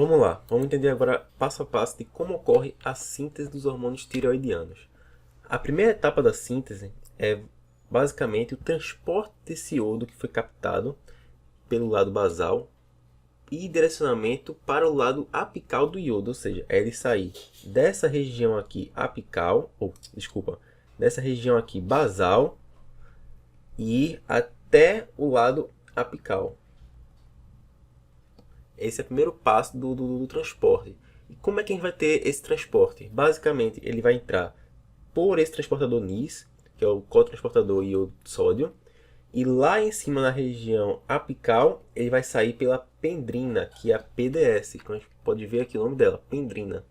Vamos lá, vamos entender agora passo a passo de como ocorre a síntese dos hormônios tireoidianos. A primeira etapa da síntese é basicamente o transporte desse iodo que foi captado pelo lado basal e direcionamento para o lado apical do iodo, ou seja, é ele sair dessa região aqui apical, dessa região aqui basal e ir até o lado apical. Esse é o primeiro passo do transporte. E como é que a gente vai ter esse transporte? Basicamente, ele vai entrar por esse transportador NIS, que é o cotransportador iodo de sódio, e lá em cima na região apical, ele vai sair pela pendrina, que é a PDS, que a gente pode ver aqui o nome dela, pendrina.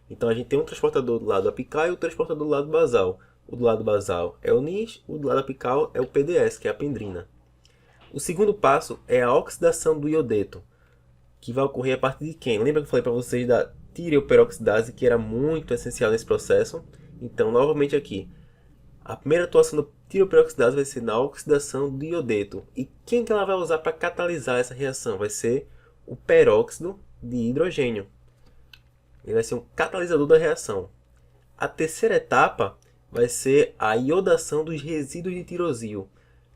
Então a gente tem um transportador do lado apical e o transportador do lado basal. O do lado basal é o NIS, o do lado apical é o PDS, que é a pendrina. O segundo passo é a oxidação do iodeto, que vai ocorrer a partir de quem? Lembra que eu falei para vocês da tireoperoxidase, que era muito essencial nesse processo? Então, novamente aqui, a primeira atuação da tireoperoxidase vai ser na oxidação do iodeto. E quem que ela vai usar para catalisar essa reação? Vai ser o peróxido de hidrogênio. Ele vai ser um catalisador da reação. A terceira etapa vai ser a iodação dos resíduos de tirosilo,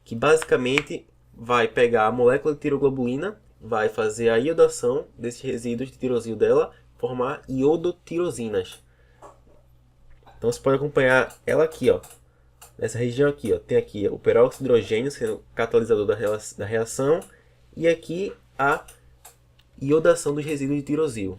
que basicamente vai pegar a molécula de tiroglobulina, vai fazer a iodação desses resíduos de tirosilo dela, formar iodotirosinas. Então você pode acompanhar ela aqui, ó, nessa região aqui, ó, tem aqui o peróxido de hidrogênio sendo catalisador da reação e aqui a iodação dos resíduos de tirosilo.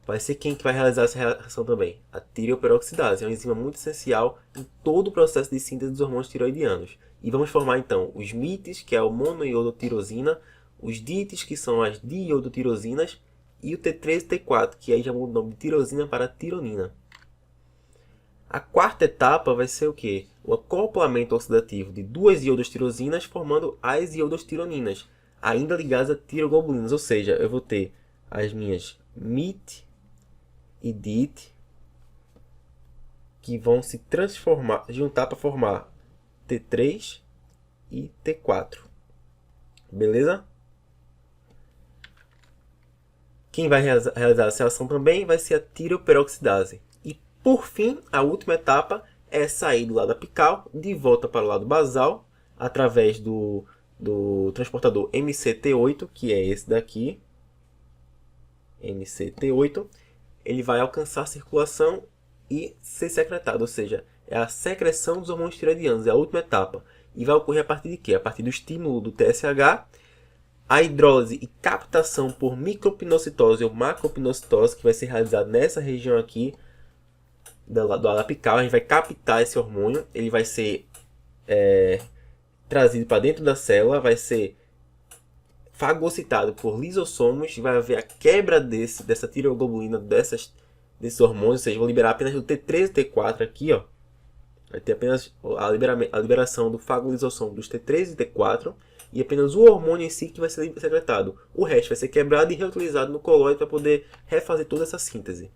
Vai ser quem que vai realizar essa reação também? A tireoperoxidase, é uma enzima muito essencial em todo o processo de síntese dos hormônios tireoidianos. E vamos formar então os MITs, que é o monoiodotirosina, os DITs, que são as diiodotirosinas, e o T3 e T4, que aí já muda o nome de tirosina para tironina. A quarta etapa vai ser o quê? O acoplamento oxidativo de duas iodotirosinas formando as iodotironinas, ainda ligadas a tiroglobulinas, ou seja, eu vou ter as minhas MIT e DIT que vão se transformar, juntar para formar T3 e T4. Beleza? Quem vai realizar essa reação também vai ser a tireoperoxidase. E por fim, a última etapa é sair do lado apical de volta para o lado basal através do transportador MCT8, que é esse daqui. MCT8, ele vai alcançar a circulação e ser secretado, ou seja, é a secreção dos hormônios tireoidianos, é a última etapa. E vai ocorrer a partir de quê? A partir do estímulo do TSH, a hidrólise e captação por micropinocitose ou macropinocitose, que vai ser realizada nessa região aqui do lado apical. A gente vai captar esse hormônio, ele vai ser trazido para dentro da célula, vai ser fagocitado por lisossomos, vai haver a quebra dessa tireoglobulina, desses hormônios, ou seja, vou liberar apenas o T3 e o T4 aqui, ó. Vai ter apenas a liberação do fagolisossomo dos T3 e T4 e apenas o hormônio em si que vai ser secretado. O resto vai ser quebrado e reutilizado no colóide para poder refazer toda essa síntese.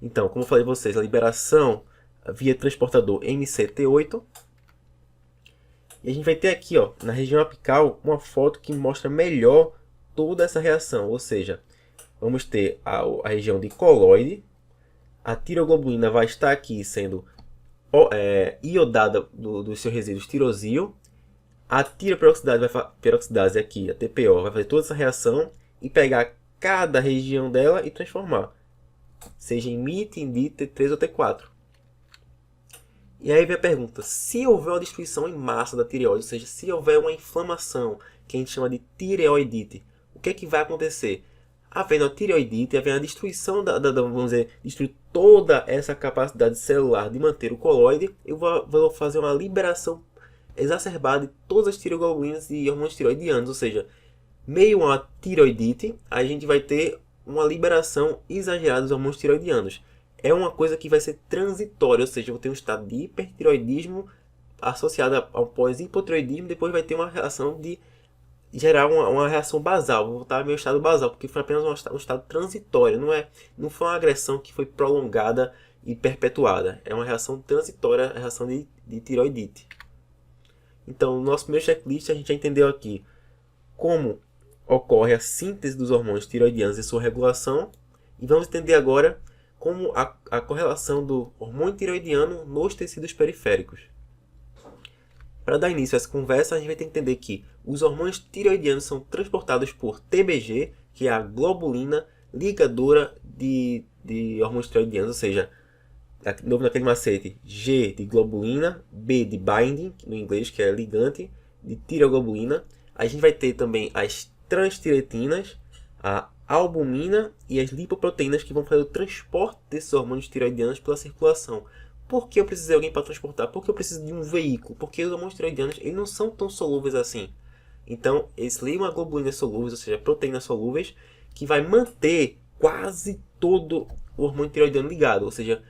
Então, como eu falei para vocês, a liberação via transportador MCT8. E a gente vai ter aqui, ó, na região apical, uma foto que mostra melhor toda essa reação. Ou seja, vamos ter a região de colóide. A tiroglobulina vai estar aqui sendo iodada dos seus resíduos tirosilo. A tireoperoxidase aqui, a TPO, vai fazer toda essa reação e pegar cada região dela e transformar. Seja em MIT, em DIT, T3 ou T4. E aí vem a pergunta, se houver uma destruição em massa da tireoide, ou seja, se houver uma inflamação, que a gente chama de tireoidite, o que é que vai acontecer? Havendo a tireoidite, havendo a destruição vamos dizer, destruir toda essa capacidade celular de manter o colóide, eu vou fazer uma liberação exacerbada de todas as tireoglobulinas e hormônios tireoidianos, ou seja, meio a tireoidite, a gente vai ter uma liberação exagerada dos hormônios tireoidianos. É uma coisa que vai ser transitória, ou seja, eu vou ter um estado de hipertireoidismo associado a um pós-hipotireoidismo, depois vai ter uma reação de gerar uma reação basal, vou voltar ao meu estado basal, porque foi apenas um estado transitório, não foi uma agressão que foi prolongada e perpetuada, é uma reação transitória, a reação de tireoidite. Então, no nosso primeiro checklist, a gente já entendeu aqui como ocorre a síntese dos hormônios tireoidianos e sua regulação. E vamos entender agora como a correlação do hormônio tireoidiano nos tecidos periféricos. Para dar início a essa conversa, a gente vai ter que entender que os hormônios tireoidianos são transportados por TBG, que é a globulina ligadora de hormônios tireoidianos, ou seja, de novo naquele macete, G de globulina, B de binding, no inglês, que é ligante, de tireoglobulina. A gente vai ter também as transtiretinas, a albumina e as lipoproteínas que vão fazer o transporte desses hormônios tireoidianos pela circulação. Por que eu preciso de alguém para transportar? Porque eu preciso de um veículo. Porque os hormônios tireoidianos eles não são tão solúveis assim. Então, eles ligam a globulina solúveis, ou seja, proteínas solúveis, que vai manter quase todo o hormônio tireoidiano ligado. Ou seja,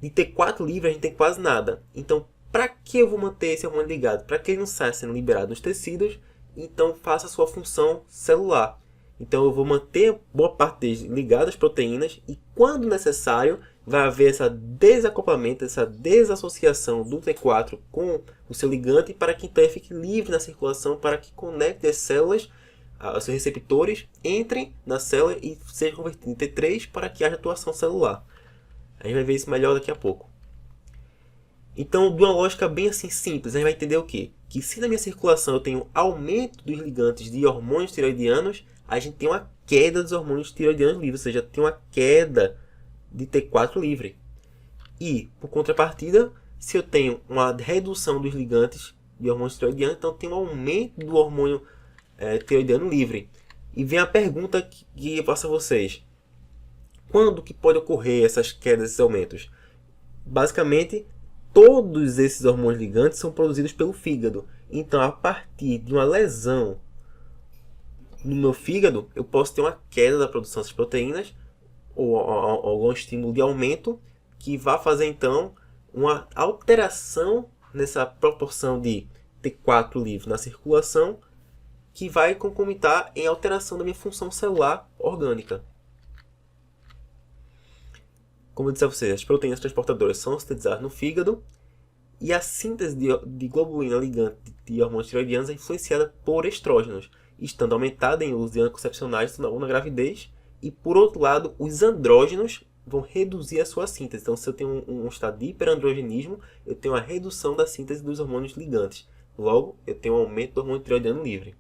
de ter 4 livres, a gente tem quase nada. Então, para que eu vou manter esse hormônio ligado? Para que ele não saia sendo liberado nos tecidos, então faça a sua função celular. Então, eu vou manter boa parte deles ligados às proteínas e, quando necessário, vai haver esse desacoplamento, essa desassociação do T4 com o seu ligante para que então ele fique livre na circulação, para que conecte as células, os seus receptores, entrem na célula e sejam convertidos em T3 para que haja atuação celular. A gente vai ver isso melhor daqui a pouco. Então, de uma lógica bem assim simples, a gente vai entender o quê? Que se na minha circulação eu tenho aumento dos ligantes de hormônios tireoidianos, a gente tem uma queda dos hormônios tireoidianos livres, ou seja, tem uma queda de T4 livre. E, por contrapartida, se eu tenho uma redução dos ligantes de hormônios tireoidianos, então tem um aumento do hormônio tireoidiano livre. E vem a pergunta que eu faço a vocês. Quando que pode ocorrer essas quedas, esses aumentos? Basicamente, todos esses hormônios ligantes são produzidos pelo fígado. Então, a partir de uma lesão no meu fígado, eu posso ter uma queda da produção dessas proteínas ou algum estímulo de aumento que vai fazer, então, uma alteração nessa proporção de T4 livre na circulação que vai concomitar em alteração da minha função celular orgânica. Como eu disse a vocês, as proteínas transportadoras são sintetizadas no fígado e a síntese de globulina ligante de hormônios tireoidianos é influenciada por estrógenos, estando aumentada em uso de anticoncepcionais na gravidez, e por outro lado, os andrógenos vão reduzir a sua síntese. Então, se eu tenho um estado de hiperandrogenismo, eu tenho uma redução da síntese dos hormônios ligantes. Logo, eu tenho um aumento do hormônio tireoidiano livre.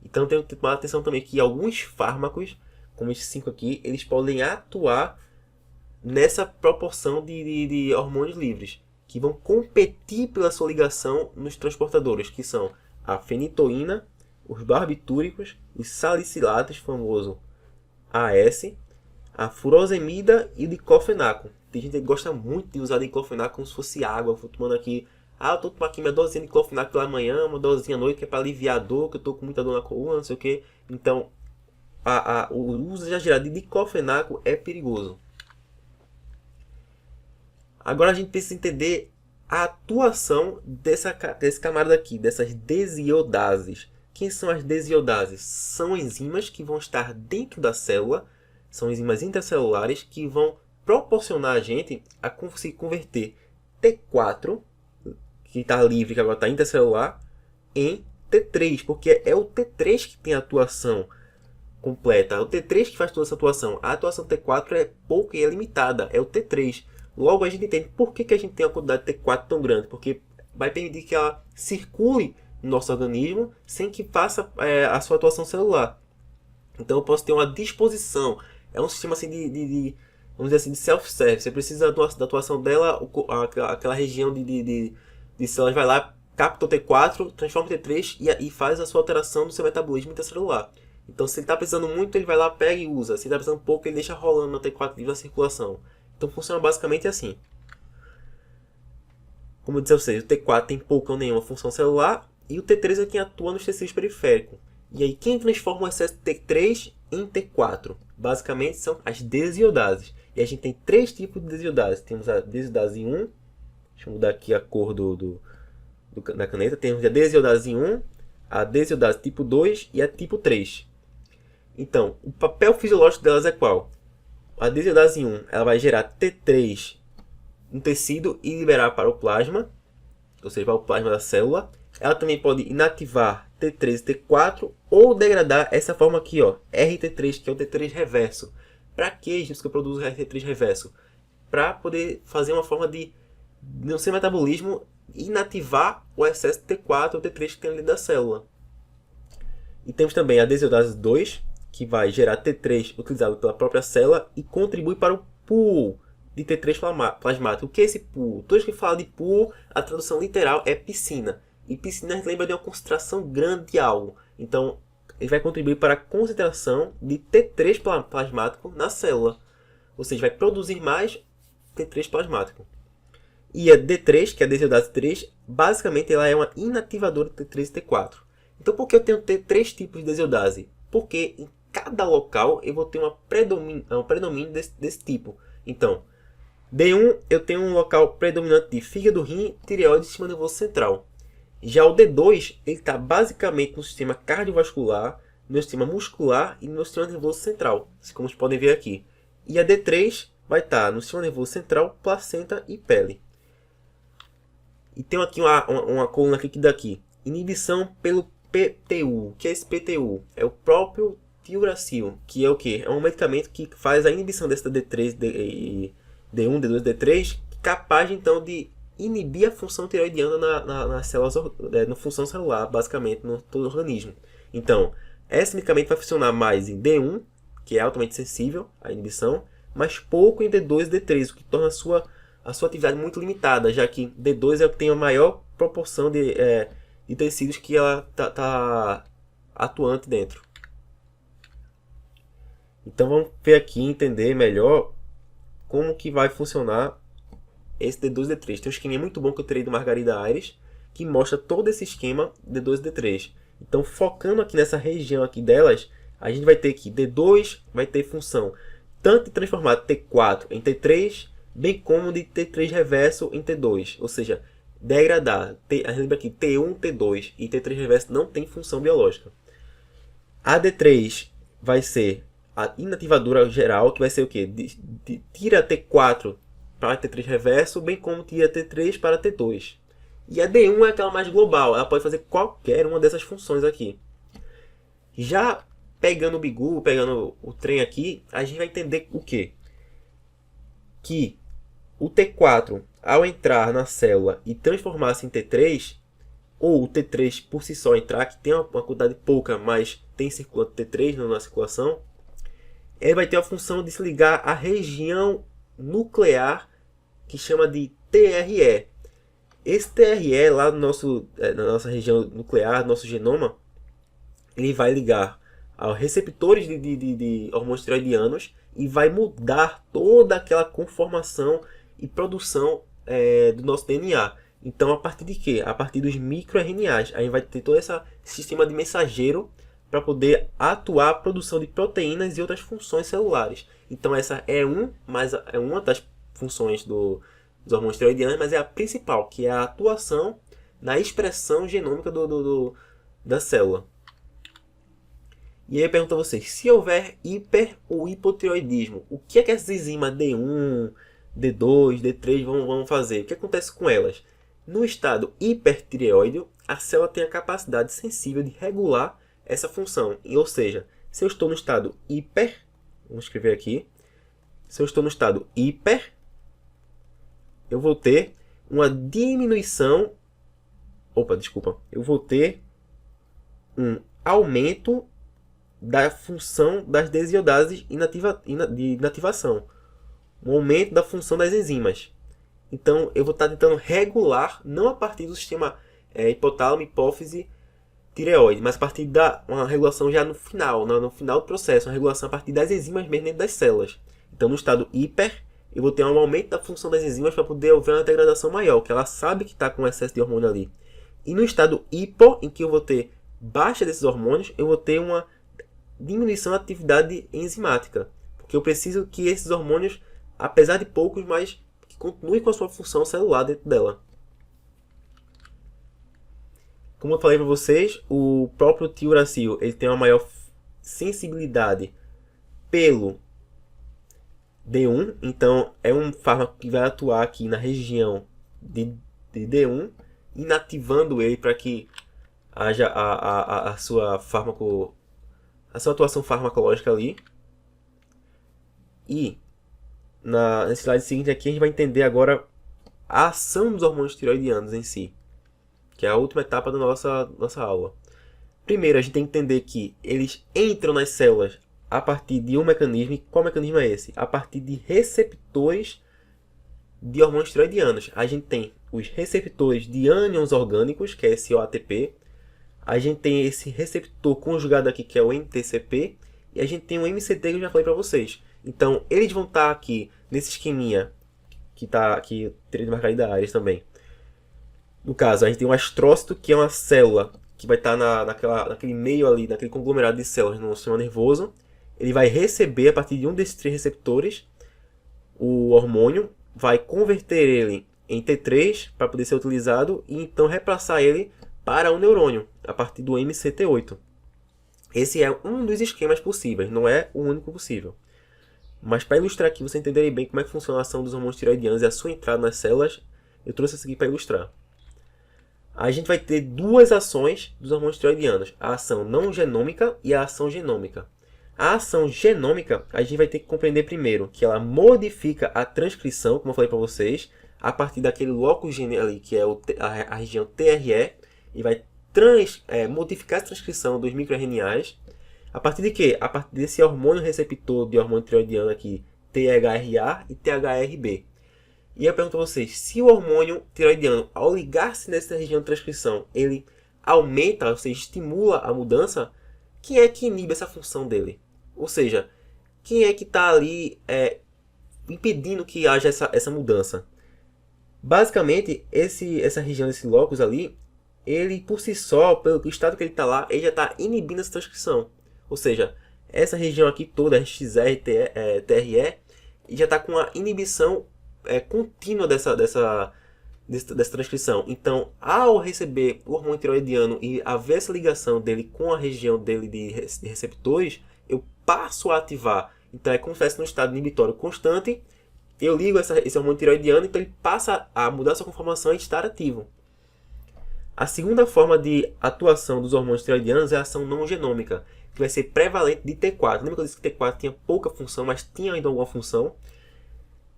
Então, tenho que tomar atenção também que alguns fármacos, como esses 5 aqui, eles podem atuar nessa proporção de hormônios livres, que vão competir pela sua ligação nos transportadores, que são a fenitoína, os barbitúricos, os salicilatos, famoso AS, a furosemida e o diclofenaco. Tem gente que gosta muito de usar diclofenaco como se fosse água. Eu vou tomando aqui, eu estou tomando aqui minha dosezinha de diclofenaco pela manhã, uma dosezinha à noite que é para aliviar a dor, que eu estou com muita dor na coluna, não sei o que. Então, o uso exagerado de diclofenaco é perigoso. Agora a gente precisa entender a atuação desse camarada aqui, dessas desiodases. Quem são as desiodases? São enzimas que vão estar dentro da célula, são enzimas intracelulares que vão proporcionar a gente a conseguir converter T4, que está livre, que agora está intracelular, em T3, porque é o T3 que tem a atuação completa, é o T3 que faz toda essa atuação. A atuação T4 é pouca e é limitada, é o T3. Logo a gente entende por que a gente tem uma quantidade de T4 tão grande, porque vai permitir que ela circule no nosso organismo sem que faça a sua atuação celular. Então eu posso ter uma disposição, é um sistema assim vamos dizer assim, de self-service. Você precisa da atuação dela, aquela região de células vai lá, capta o T4, transforma em T3 e faz a sua alteração do seu metabolismo intracelular. Então se ele está precisando muito, ele vai lá, pega e usa. Se ele está precisando pouco, ele deixa rolando no T4 livre na circulação. Então funciona basicamente assim. Como eu disse a vocês, o T4 tem pouca ou nenhuma função celular e o T3 é quem atua nos tecidos periféricos. E aí quem transforma o excesso de T3 em T4? Basicamente são as desiodases. E a gente tem 3 tipos de desiodases. Temos a desiodase 1, deixa eu mudar aqui a cor da caneta. Temos a desiodase 1, a desiodase tipo 2 e a tipo 3. Então, o papel fisiológico delas é qual? A desiodase 1 ela vai gerar T3 no tecido e liberar para o plasma, ou seja, para o plasma da célula. Ela também pode inativar T3 e T4, ou degradar essa forma aqui, ó, RT3, que é o T3 reverso. Para que isso que eu produzo RT3 reverso? Para poder fazer uma forma de, no seu metabolismo, inativar o excesso de T4 ou T3 que tem ali da célula. E temos também a desiodase 2, que vai gerar T3 utilizado pela própria célula e contribui para o pool de T3 plasmático. O que é esse pool? Todos que falam de pool, a tradução literal é piscina. E piscina a gente lembra de uma concentração grande de algo. Então, ele vai contribuir para a concentração de T3 plasmático na célula. Ou seja, vai produzir mais T3 plasmático. E a D3, que é a desiodase 3, basicamente ela é uma inativadora de T3 e T4. Então, por que eu tenho três tipos de desiodase? Porque em cada local eu vou ter um predomínio desse tipo. Então, D1 eu tenho um local predominante de fígado, rim, tireoide e sistema nervoso central. Já o D2 ele está basicamente no sistema cardiovascular, no sistema muscular e no sistema nervoso central, como vocês podem ver aqui. E a D3 vai estar no sistema nervoso central, placenta e pele. E tem aqui uma coluna aqui daqui. Inibição pelo PTU. O que é esse PTU? É o próprio tiuracil, que é o quê? É um medicamento que faz a inibição dessa D3, D1, D2, D3, capaz então de inibir a função tireoidiana nas células, na função celular, basicamente, no todo o organismo. Então, esse medicamento vai funcionar mais em D1, que é altamente sensível à inibição, mas pouco em D2 e D3, o que torna a sua atividade muito limitada, já que D2 é o que tem a maior proporção de tecidos que ela tá atuante dentro. Então vamos ver aqui, entender melhor como que vai funcionar esse D2 e D3. Tem um esquema muito bom que eu tirei do Margarida Aires, que mostra todo esse esquema D2 e D3. Então focando aqui nessa região aqui delas, a gente vai ter que D2 vai ter função tanto de transformar T4 em T3, bem como de T3 reverso em T2, ou seja, degradar. Lembra aqui, T1, T2 e T3 reverso não tem função biológica. A D3 vai ser a inativadora geral, que vai ser o quê? Tira T4 para T3 reverso, bem como tira T3 para T2. E a D1 é aquela mais global, ela pode fazer qualquer uma dessas funções aqui. Já pegando o bigu, pegando o trem aqui, a gente vai entender o quê? Que o T4, ao entrar na célula e transformar-se em T3, ou o T3 por si só entrar, que tem uma quantidade pouca, mas tem circulante T3 na circulação, ele vai ter a função de se ligar à região nuclear, que chama de TRE. Esse TRE, lá no na nossa região nuclear, nosso genoma, ele vai ligar aos receptores de hormônios tiroidianos e vai mudar toda aquela conformação e produção do nosso DNA. Então, a partir de quê? A partir dos microRNAs. Aí vai ter todo esse sistema de mensageiro para poder atuar a produção de proteínas e outras funções celulares. Então, essa é uma das funções dos hormônios tiroidianos, mas é a principal, que é a atuação na expressão genômica da célula. E aí eu pergunto a vocês, se houver hiper ou hipotireoidismo, o que é que essas enzimas D1, D2, D3 vão fazer? O que acontece com elas? No estado hipertireoide, a célula tem a capacidade sensível de regular essa função. Ou seja, se eu estou no estado hiper, vamos escrever aqui, se eu estou no estado hiper, eu vou ter uma diminuição, eu vou ter um aumento da função das desiodases de inativação, um aumento da função das enzimas. Então, eu vou estar tentando regular, não a partir do sistema hipotálamo, hipófise, tireoide, mas a partir da uma regulação já no final do processo, uma regulação a partir das enzimas mesmo dentro das células. Então, no estado hiper, eu vou ter um aumento da função das enzimas para poder haver uma degradação maior, que ela sabe que está com excesso de hormônio ali. E no estado hipo, em que eu vou ter baixa desses hormônios, eu vou ter uma diminuição da atividade enzimática, porque eu preciso que esses hormônios, apesar de poucos, mas que continuem com a sua função celular dentro dela. Como eu falei para vocês, o próprio tiuracil ele tem uma maior sensibilidade pelo D1, então é um fármaco que vai atuar aqui na região de D1, inativando ele para que haja a sua a sua atuação farmacológica ali. E nesse slide seguinte aqui a gente vai entender agora a ação dos hormônios tireoidianos em si, que é a última etapa da nossa aula. Primeiro, a gente tem que entender que eles entram nas células a partir de um mecanismo. E qual mecanismo é esse? A partir de receptores de hormônios tireoidianos. A gente tem os receptores de ânions orgânicos, que é esse OATP. A gente tem esse receptor conjugado aqui, que é o NTCP. E a gente tem o MCT, que eu já falei para vocês. Então, eles vão estar aqui nesse esqueminha, que está aqui, teria de marcar da Ares também. No caso, a gente tem um astrócito, que é uma célula que vai estar naquele meio ali, naquele conglomerado de células no sistema nervoso. Ele vai receber, a partir de um desses 3 receptores, o hormônio, vai converter ele em T3 para poder ser utilizado e então repassar ele para um neurônio, a partir do MCT8. Esse é um dos esquemas possíveis, não é o único possível. Mas para ilustrar aqui, você entenderem bem como é que funciona a ação dos hormônios tireoidianos e a sua entrada nas células, eu trouxe isso aqui para ilustrar. A gente vai ter 2 ações dos hormônios tireoidianos, a ação não genômica e a ação genômica. A ação genômica, a gente vai ter que compreender primeiro que ela modifica a transcrição, como eu falei para vocês, a partir daquele locus gene ali, que é a região TRE, e vai modificar a transcrição dos microRNAs. A partir de quê? A partir desse hormônio receptor de hormônio tireoidiano aqui, THRA e THRB. E eu pergunto a vocês, se o hormônio tireoidiano, ao ligar-se nessa região de transcrição, ele aumenta, ou seja, estimula a mudança, quem é que inibe essa função dele? Ou seja, quem é que está ali impedindo que haja essa mudança? Basicamente, essa região, esse locus ali, ele por si só, pelo estado que ele está lá, ele já está inibindo essa transcrição. Ou seja, essa região aqui toda, RXR, TRE, já está com a inibição contínua dessa transcrição. Então, ao receber o hormônio tireoidiano e haver essa ligação dele com a região dele de receptores, eu passo a ativar. Então, é como se estivesse num estado inibitório constante, eu ligo esse hormônio tireoidiano, então ele passa a mudar sua conformação e estar ativo. A segunda forma de atuação dos hormônios tireoidianos é a ação não genômica, que vai ser prevalente de T4. Lembra que eu disse que T4 tinha pouca função, mas tinha ainda alguma função?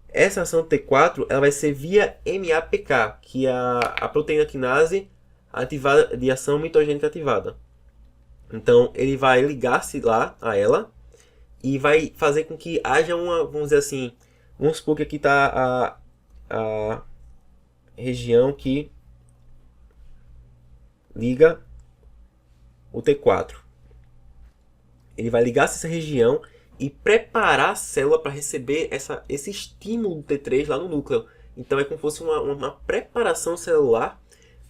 Essa ação T4 ela vai ser via MAPK, que é a proteína quinase ativada, de ação mitogênica ativada. Então, ele vai ligar-se lá a ela e vai fazer com que haja vamos dizer assim, vamos supor que aqui está a região que liga o T4. Ele vai ligar-se a essa região e preparar a célula para receber esse estímulo do T3 lá no núcleo. Então é como se fosse uma preparação celular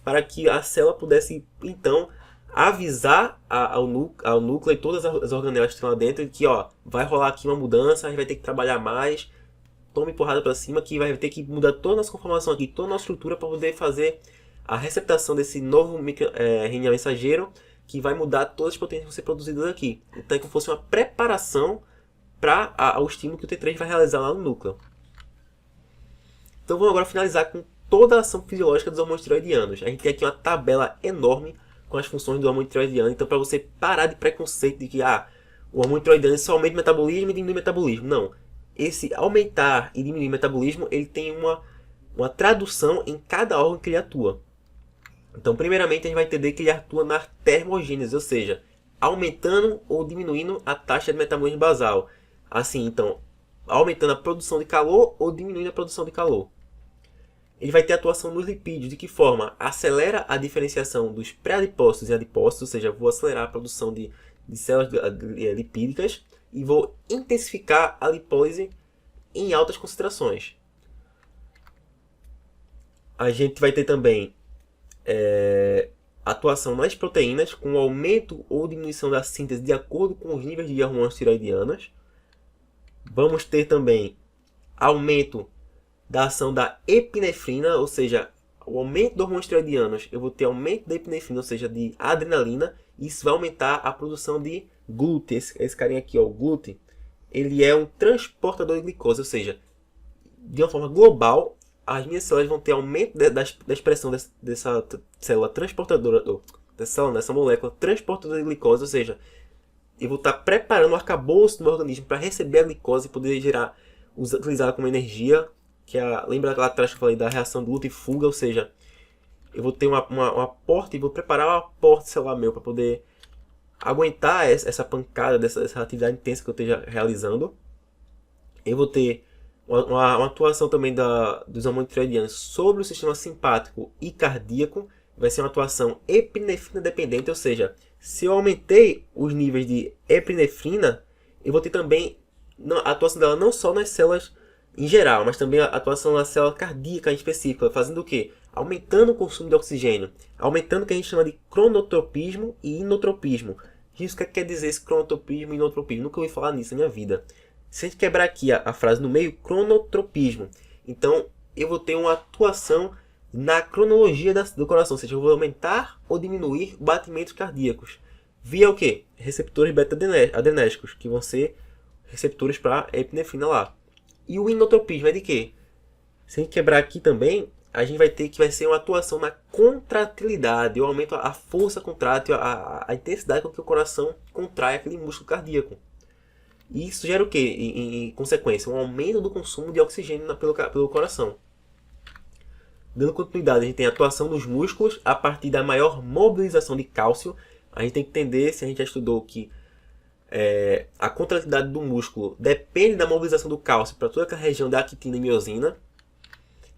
para que a célula pudesse, então, avisar ao núcleo e todas as organelas que estão lá dentro que vai rolar aqui uma mudança, a gente vai ter que trabalhar mais, tome porrada para cima, que vai ter que mudar toda a nossa conformação aqui, toda a nossa estrutura para poder fazer a receptação desse novo RNA mensageiro, que vai mudar todas as proteínas que vão ser produzidas aqui. Então é como se fosse uma preparação para o estímulo que o T3 vai realizar lá no núcleo. Então vamos agora finalizar com toda a ação fisiológica dos hormônios tireoidianos. A gente tem aqui uma tabela enorme com as funções do hormônio tireoidiano. Então para você parar de preconceito de que o hormônio tireoidiano só aumenta o metabolismo e diminui o metabolismo. Não. Esse aumentar e diminuir o metabolismo, ele tem uma tradução em cada órgão que ele atua. Então primeiramente a gente vai entender que ele atua na termogênese, ou seja, aumentando ou diminuindo a taxa de metabolismo basal. Assim, então, aumentando a produção de calor ou diminuindo a produção de calor. Ele vai ter atuação nos lipídios. De que forma? Acelera a diferenciação dos pré-adipócitos e adipócitos, ou seja, vou acelerar a produção de células lipídicas e vou intensificar a lipólise em altas concentrações. A gente vai ter também atuação nas proteínas, com aumento ou diminuição da síntese de acordo com os níveis de hormônios tireoidianos. Vamos ter também aumento da ação da epinefrina, ou seja, o aumento dos hormônios tireoidianos, eu vou ter aumento da epinefrina, ou seja, de adrenalina, e isso vai aumentar a produção de GLUT. Esse carinha aqui, o GLUT, ele é um transportador de glicose, ou seja, de uma forma global, as minhas células vão ter aumento da expressão dessa célula transportadora, dessa molécula transportadora de glicose, ou seja, eu vou estar preparando o arcabouço do meu organismo para receber a glicose e poder utilizá-la como energia, lembra lá atrás que eu falei da reação de luta e fuga, ou seja, eu vou ter um aporte, vou preparar um aporte celular meu para poder aguentar essa pancada, dessa atividade intensa que eu esteja realizando. Eu vou ter uma atuação também dos hormônios tireoidianos sobre o sistema simpático e cardíaco. Vai ser uma atuação epinefrina dependente, ou seja, se eu aumentei os níveis de epinefrina, eu vou ter também a atuação dela não só nas células em geral, mas também a atuação na célula cardíaca em específico, fazendo o quê? Aumentando o consumo de oxigênio, aumentando o que a gente chama de cronotropismo e inotropismo. Isso que quer dizer esse cronotropismo e inotropismo? Nunca ouvi falar nisso na minha vida. Se a gente quebrar aqui a frase no meio, cronotropismo, então eu vou ter uma atuação na cronologia do coração, ou seja, eu vou aumentar ou diminuir batimentos cardíacos. Via o quê? Receptores beta-adrenérgicos, que vão ser receptores para epinefrina lá. E o inotropismo é de quê? Se a gente quebrar aqui também, a gente vai ter que vai ser uma atuação na contratilidade. Eu aumento a força contrátil, a intensidade com que o coração contrai aquele músculo cardíaco. E isso gera o quê? Em consequência, um aumento do consumo de oxigênio pelo coração. Dando continuidade, a gente tem a atuação dos músculos a partir da maior mobilização de cálcio. A gente tem que entender, se a gente já estudou, que a contratilidade do músculo depende da mobilização do cálcio para toda aquela região da actina e miosina.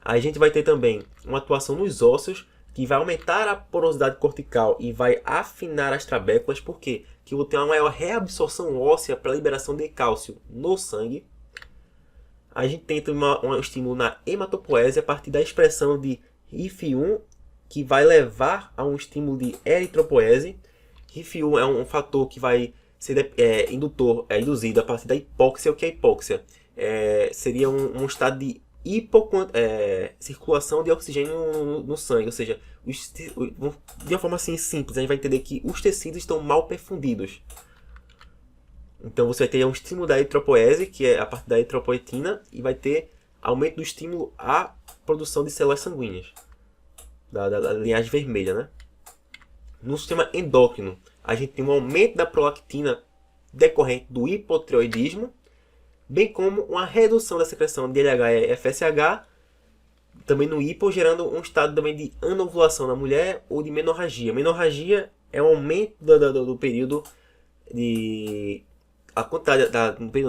A gente vai ter também uma atuação nos ossos, que vai aumentar a porosidade cortical e vai afinar as trabéculas. Por quê? Que eu vou ter uma maior reabsorção óssea para a liberação de cálcio no sangue. A gente tem também um estímulo na hematopoese a partir da expressão de RIF1, que vai levar a um estímulo de eritropoese. RIF1 é um fator que vai ser induzido a partir da hipóxia. O que é hipóxia? Seria um estado de circulação de oxigênio no sangue, ou seja, de uma forma assim simples, a gente vai entender que os tecidos estão mal perfundidos. Então você vai ter um estímulo da eritropoese, que é a partir da eritropoetina, e vai ter aumento do estímulo à produção de células sanguíneas, da linhagem vermelha, né? No sistema endócrino, a gente tem um aumento da prolactina decorrente do hipotireoidismo, bem como uma redução da secreção de LH e FSH, também no hipo, gerando um estado também de anovulação na mulher ou de menorragia. Menorragia é um aumento do período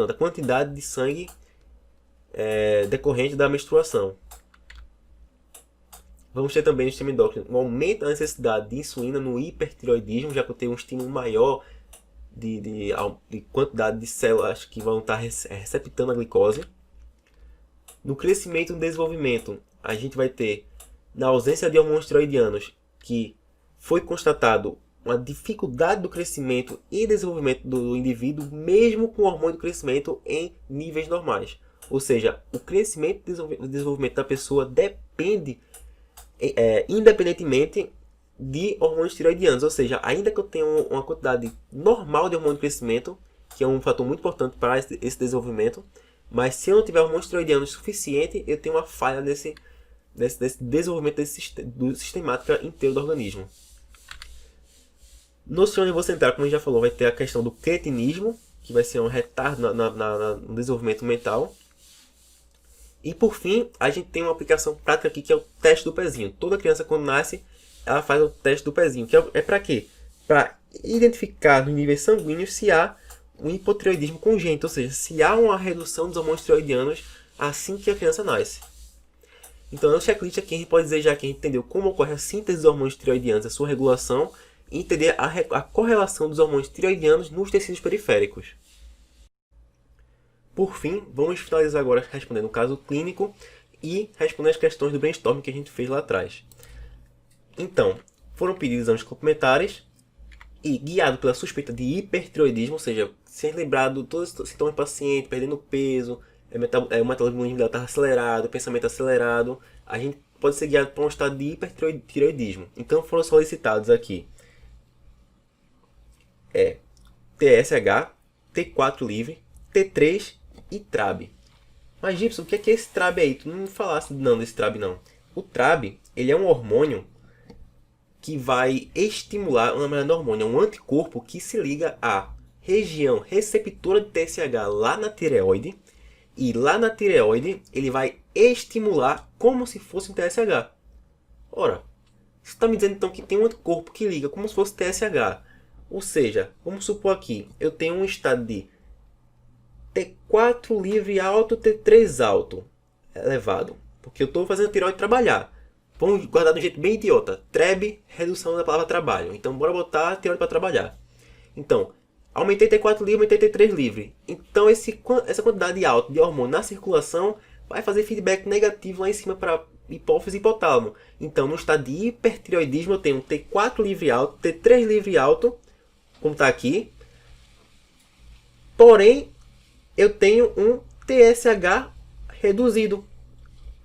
da quantidade de sangue decorrente da menstruação. Vamos ter também no sistema endócrino um aumento da necessidade de insulina no hipertireoidismo, já que eu tenho um estímulo maior de quantidade de células que vão estar receptando a glicose. No crescimento e no desenvolvimento, a gente vai ter, na ausência de hormônios tireoidianos, que foi constatado uma dificuldade do crescimento e desenvolvimento do indivíduo, mesmo com o hormônio do crescimento em níveis normais. Ou seja, o crescimento e desenvolvimento da pessoa depende independentemente de hormônios tireoidianos, ou seja, ainda que eu tenha uma quantidade normal de hormônio de crescimento, que é um fator muito importante para esse desenvolvimento, mas se eu não tiver hormônios tireoidianos suficiente, eu tenho uma falha nesse desenvolvimento do sistemática inteiro do organismo. No sistema nervoso central, como a gente já falou, vai ter a questão do cretinismo, que vai ser um retardo no desenvolvimento mental. E por fim, a gente tem uma aplicação prática aqui, que é o teste do pezinho. Toda criança, quando nasce, ela faz o teste do pezinho, que é para quê? Para identificar nos níveis sanguíneos se há um hipotireoidismo congênito, ou seja, se há uma redução dos hormônios tireoidianos assim que a criança nasce. Então, no checklist aqui, a gente pode dizer já que a gente entendeu como ocorre a síntese dos hormônios tireoidianos, a sua regulação, e entender a correlação dos hormônios tireoidianos nos tecidos periféricos. Por fim, vamos finalizar agora respondendo o caso clínico e respondendo as questões do brainstorming que a gente fez lá atrás. Então, foram pedidos exames complementares e guiado pela suspeita de hipertireoidismo, ou seja, sem lembrar de todos os sintomas do paciente, perdendo peso, o metabolismo dela está acelerado, o pensamento acelerado, a gente pode ser guiado para um estado de hipertireoidismo. Então foram solicitados aqui TSH, T4 livre, T3 e TRAB. Mas Gibson, o que é esse TRAB aí? Tu não me falasse não desse TRAB não. O TRAB, ele é um hormônio que vai estimular uma melanina, um anticorpo que se liga à região receptora de TSH lá na tireoide. E lá na tireoide ele vai estimular como se fosse um TSH. Ora, você está me dizendo então que tem um anticorpo que liga como se fosse TSH. Ou seja, vamos supor aqui, eu tenho um estado de T4 livre alto, T3 alto elevado. Porque eu estou fazendo a tireoide trabalhar. Vamos guardar de um jeito bem idiota. TREB, redução da palavra trabalho. Então, bora botar a tireoide para trabalhar. Então, aumentei T4 livre, aumentei T3 livre. Então, essa quantidade alta de hormônio na circulação vai fazer feedback negativo lá em cima para hipófise e hipotálamo. Então, no estado de hipertireoidismo, eu tenho T4 livre alto, T3 livre alto, como está aqui. Porém, eu tenho um TSH reduzido.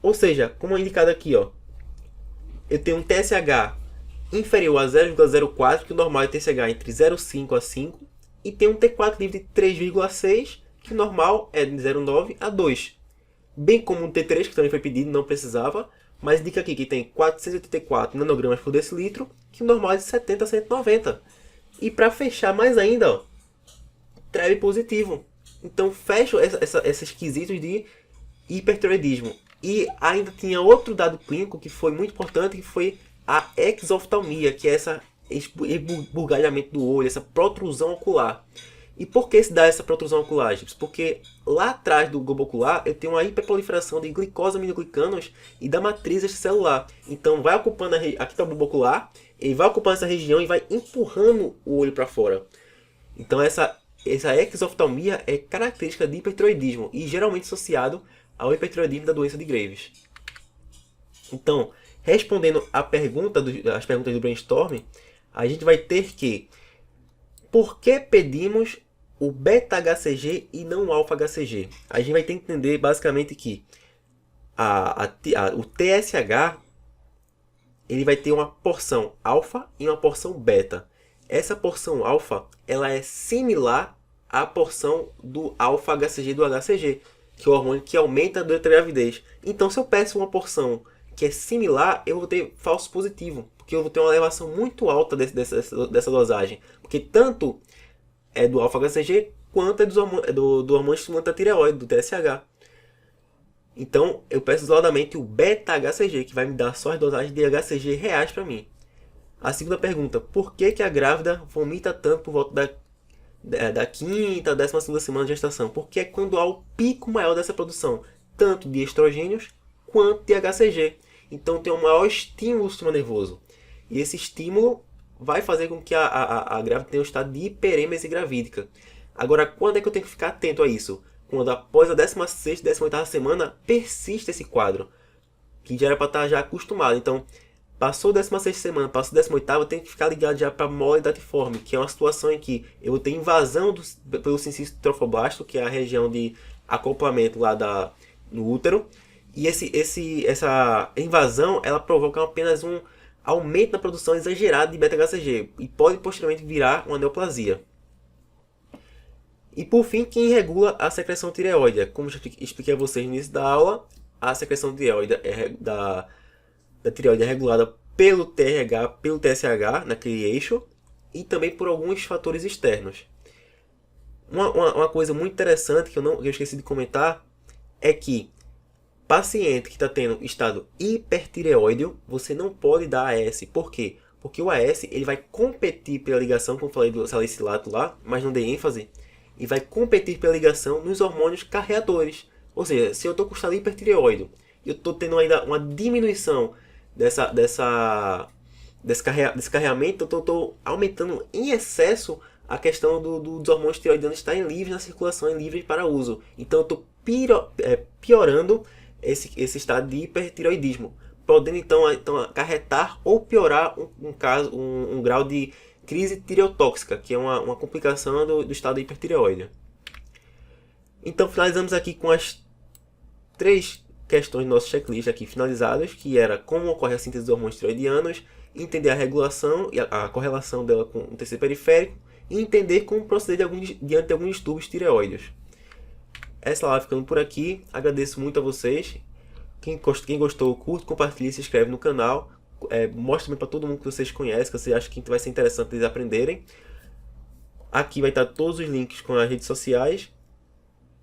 Ou seja, como é indicado aqui, ó, eu tenho um TSH inferior a 0,04, que o normal é TSH entre 0,5 a 5, e tem um T4 livre de 3,6, que o normal é de 0,9 a 2. Bem como um T3, que também foi pedido, não precisava, mas indica aqui que tem 484 nanogramas por decilitro, que o normal é de 70 a 190. E para fechar mais ainda, ó, TREB positivo. Então fecho esses quesitos de hipertireoidismo. E ainda tinha outro dado clínico que foi muito importante, que foi a exoftalmia, que é esse esbugalhamento do olho, essa protrusão ocular. E por que se dá essa protrusão ocular, Gibbs? Porque lá atrás do globo ocular eu tenho uma hiperproliferação de glicosamidoglicanos e da matriz extracelular. Então vai ocupando, aqui está o globo ocular, ele vai ocupando essa região e vai empurrando o olho para fora. Então essa exoftalmia é característica de hipertireoidismo e geralmente associado ao hipertireoidismo da doença de Graves. Então, respondendo as perguntas do brainstorm, a gente vai ter que: por que pedimos o beta-HCG e não o alfa-HCG? A gente vai ter que entender basicamente que o TSH ele vai ter uma porção alfa e uma porção beta. Essa porção alfa ela é similar à porção do alfa-HCG do HCG, que é o hormônio que aumenta durante a gravidez. Então, se eu peço uma porção que é similar, eu vou ter falso positivo, porque eu vou ter uma elevação muito alta dessa dosagem. Porque tanto é do alfa-HCG, quanto é do hormônio estimulante da tireoide, do TSH. Então, eu peço isoladamente o beta-HCG, que vai me dar só as dosagens de HCG reais para mim. A segunda pergunta: por que a grávida vomita tanto por volta da quinta, 12ª semana de gestação? Porque é quando há o pico maior dessa produção, tanto de estrogênios quanto de HCG. Então tem um maior estímulo do sistema nervoso. E esse estímulo vai fazer com que a grávida tenha um estado de hiperêmese gravídica. Agora, quando é que eu tenho que ficar atento a isso? Quando após a 16ª, 18ª semana persiste esse quadro, que já era para estar já acostumado. Então, passou a 16ª semana, passou a 18ª, eu tenho que ficar ligado já para a mole datiforme, que é uma situação em que eu vou ter invasão pelo sincisto trofoblasto, que é a região de acoplamento lá no útero. E essa invasão ela provoca apenas um aumento na produção exagerada de beta-HCG e pode posteriormente virar uma neoplasia. E por fim, quem regula a secreção tireoide? Como já expliquei a vocês no início da aula, a secreção tireoide da tireoide é regulada pelo TRH, pelo TSH, naquele eixo, e também por alguns fatores externos. Uma coisa muito interessante que eu esqueci de comentar é que paciente que está tendo estado hipertireoideo, você não pode dar AS. Por quê? Porque o AS ele vai competir pela ligação, como eu falei do salicilato lá, mas não dei ênfase, e vai competir pela ligação nos hormônios carreadores. Ou seja, se eu estou com estado hipertireoideo e eu estou tendo ainda uma diminuição desse carreamento, eu estou aumentando em excesso a questão dos hormônios tireoidianos estarem livres na circulação e livres para uso. Então eu estou piorando esse estado de hipertireoidismo, podendo então acarretar ou piorar um grau de crise tireotóxica, que é uma complicação do estado hipertireoide. Então finalizamos aqui com as 3 questões do nosso checklist aqui finalizadas, que era como ocorre a síntese dos hormônios tireoidianos, entender a regulação e a correlação dela com o tecido periférico, e entender como proceder diante de alguns distúrbios tireoides. Essa live ficando por aqui. Agradeço muito a vocês. Quem gostou, curte, compartilhe e se inscreve no canal. Mostre também para todo mundo que vocês conhecem, que você acha que vai ser interessante eles aprenderem. Aqui vai estar todos os links com as redes sociais.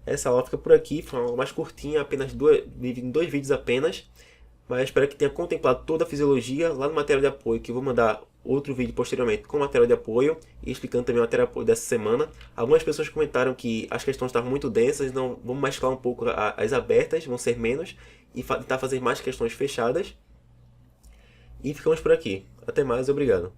Essa aula fica por aqui, foi uma aula mais curtinha, apenas em 2 vídeos apenas. Mas espero que tenha contemplado toda a fisiologia lá no material de apoio, que eu vou mandar outro vídeo posteriormente com material de apoio e explicando também o material de apoio dessa semana. Algumas pessoas comentaram que as questões estavam muito densas, então vamos mesclar um pouco as abertas, vão ser menos, e tentar fazer mais questões fechadas. E ficamos por aqui. Até mais, obrigado.